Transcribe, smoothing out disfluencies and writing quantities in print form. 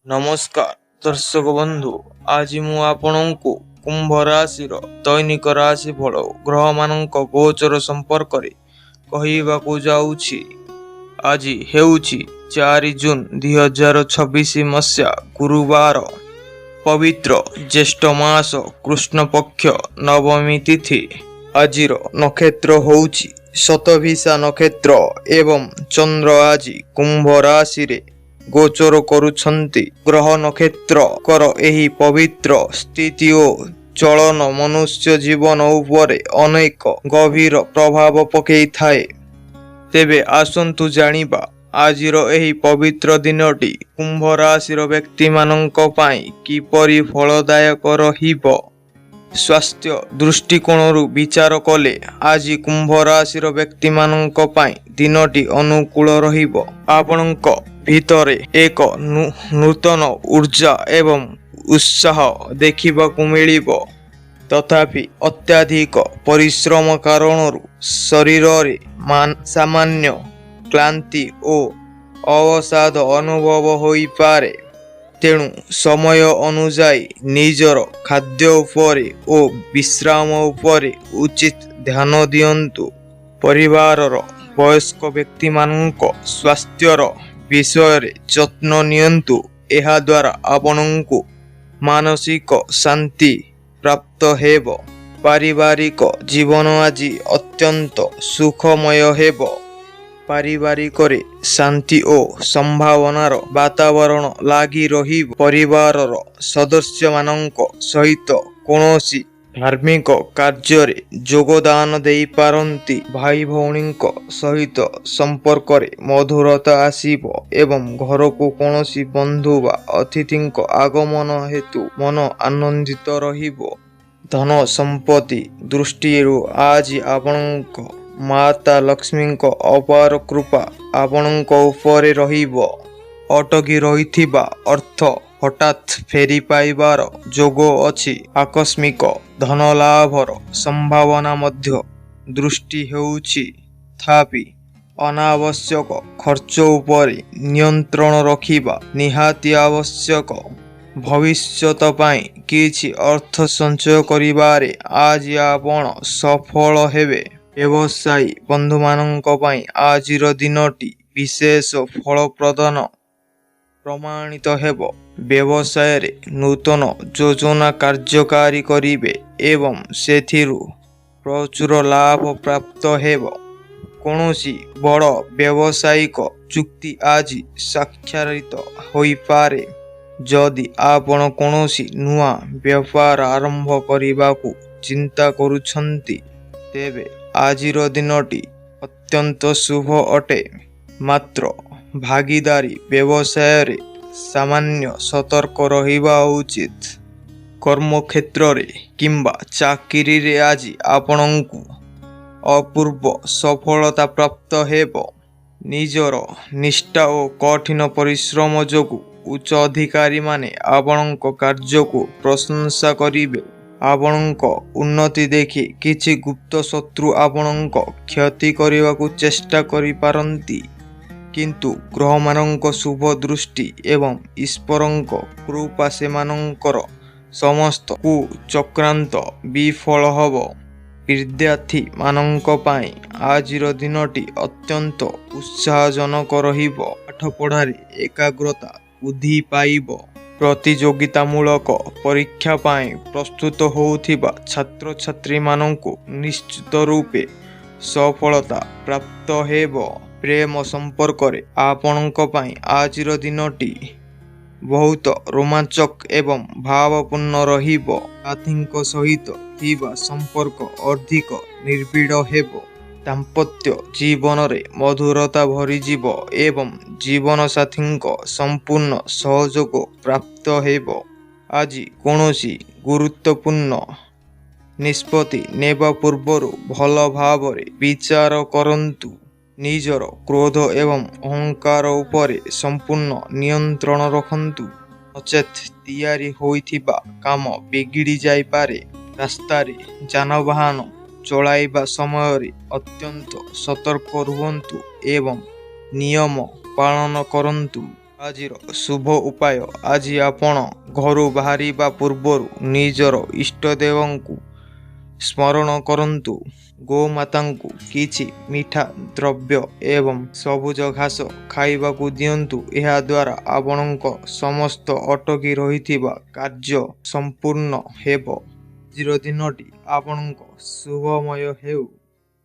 नमस्कार दर्शक बंधु, आज मु आपणଙ୍କୁ कुंभ राशि दैनिक राशि फल ग्रह मानक गोचर संपर्क रे कहवाकू जाऊछि। आज हेउछि 4 जून 2026 मसीहा गुरुवार, पवित्र ज्येष्ठ मास कृष्ण पक्ष नवमी तिथि। आजिर नक्षत्र होउछि शतभिषा नक्षत्र एवं चंद्र आज कुंभ राशि रे गोचर करुछन्ति। ग्रह नक्षत्र कर एही पवित्र स्थिति ओ चलन मनुष्य जीवन उपरे अनेक गभीर प्रभाव पकई थाए। तेबे आसंतु जानिबा आजिर एही पवित्र दिनटी कुंभ राशिर व्यक्ति मानक पाई किपरि फलदायक रहिब। स्वास्थ्य दृष्टिकोणरू विचार कले आज कुंभ राशिर व्यक्ति मानक पाई दिनटी अनुकूल रहिब। आपणक भितरे एक नूतन ऊर्जा एवं उत्साह देखिबाकू मिलिब। तथापि अत्याधिक परिश्रम कारणरू शरीर रे सामान्य क्लांति ओ अवसाद अनुभव होई पारे। तेणु समय अनुजाई निजर खाद्य उपरे ओ विश्राम उपरे उचित ध्यान दियंतु। परिवारर वयस्क व्यक्ति मानक स्वास्थ्यर विषय रे जत्न नियंतु। एहा द्वारा आपनଙ୍କୁ मानसिक शांति प्राप्त हेब। पारिवारिक जीवन आज अत्यंत सुखमय हेब। पारिवारिक रे शांति ओ संभावनार वातावरण लागी रही। परिवारर सदस्य मानक सहित कोनोसी धार्मिक कार्य रे योगदान देई पारंती। भाई भौणीक सहित संपर्क रे मधुरता आसीब एवं घर को कोनोसी बंधु वा अतिथिक आगमन हेतु मन आनंदित रहिब। धन संपत्ति दृष्टिरू आज आपणक माता लक्ष्मीक अपार कृपा आपणक उपरे रहिब। अटकी रहिथिबा अर्थ हठात फेरी पाइबार जोग अछि। आकस्मिक धन लाभर संभावना मध्य दृष्टि हेउछि। थापि अनावश्यक खर्च उपरे नियंत्रण रखिबा निहाती आवश्यक। भविष्यत पाई किछि अर्थ संचय करिबारे आज आपण सफल हेबे। व्यवसायी बंधु मानक पाई आजिर दिनटी विशेष फलप्रदान प्रमाणित हेब। व्यवसाय रे नूतन योजना कार्यकारी करिवे एवं सेथिरु प्रचुर लाभ प्राप्त हेब। कोनोसी बड़ व्यावसायिक चुक्ति आज साक्षारित होई पारे। जदि आपण कोनोसी नुआ व्यापार आरंभ करिबाकू चिंता करुछंती तेबे आजिर दिनटी अत्यंत शुभ अटे। मात्र भागीदारी व्यवसाय रे सामान्य सतर्क रहिबा उचित। कर्म क्षेत्र रे किंबा चाकरी रे आज आपणଙ୍କୁ अपूर्व सफलता प्राप्त हेब। निजर निष्ठा ओ कठिन परिश्रम जोगु उच्च अधिकारी माने आपणଙ୍କ कार्य को प्रशंसा करिवे। आपणଙ୍କ उन्नति देखि किछि गुप्त शत्रु आपणଙ୍କ क्षति करिबाकू चेष्टा करि पारंती। किंतु ग्रह मानक शुभ दृष्टि एवं ईश्वरଙ୍କ कृपा सेमानଙ୍କର समस्त कुचक्रांत विफल हब। विद्यार्थी मानक पाई आजिर दिनटी अत्यंत उत्साहजनक रहिब। पाठ पढ़ारे एकाग्रता वृद्धि पाइब। प्रतियोगितामूलक परीक्षा पाई प्रस्तुत होउथिबा छात्र छात्री मानंकु निश्चित रूपे सफलता प्राप्त हेब। प्रेम संपर्क रे आपणଙ୍କ पाई आजिर दिनटी बहुत रोमांचक एवं भावपूर्ण रहिब। साथीଙ୍କ सहित थिबा संपर्क अधिक निर्बिड़ हेब। दाम्पत्य जीवन रे मधुरता भरी जीव एवं जीवन साथीଙ୍କ संपूर्ण सहयोग प्राप्त हेब। आज कोनोसी गुरुत्वपूर्ण निष्पत्ति नेबा पूर्वरु भल भाव रे विचार करंतु। निजर क्रोध एवं अहंकार उपरे संपूर्ण नियंत्रण रखंतु। नचेत तैयारी होइथिबा काम बिगिड़ी जाई पारे। रास्ता रे जानवाहन चलाइबा समय रे अत्यंत सतर्क रुहंतु एवं नियम पालन करंतु। ଆଜିର ଶୁଭ ଉପାୟ। ଆଜି ଆପଣ ଘରୁ ବାହାରିବା ପୂର୍ବରୁ ନିଜର ଇଷ୍ଟଦେବଙ୍କୁ ସ୍ମରଣ କରନ୍ତୁ। ଗୋମାତାଙ୍କୁ କିଛି ମିଠା ଦ୍ରବ୍ୟ ଏବଂ ସବୁଜ ଘାସ ଖାଇବାକୁ ଦିଅନ୍ତୁ। ଏହାଦ୍ୱାରା ଆପଣଙ୍କ ସମସ୍ତ ଅଟକି ରହିଥିବା କାର୍ଯ୍ୟ ସମ୍ପୂର୍ଣ୍ଣ ହେବ। ଆଜିର ଦିନଟି ଆପଣଙ୍କ ଶୁଭମୟ ହେଉ।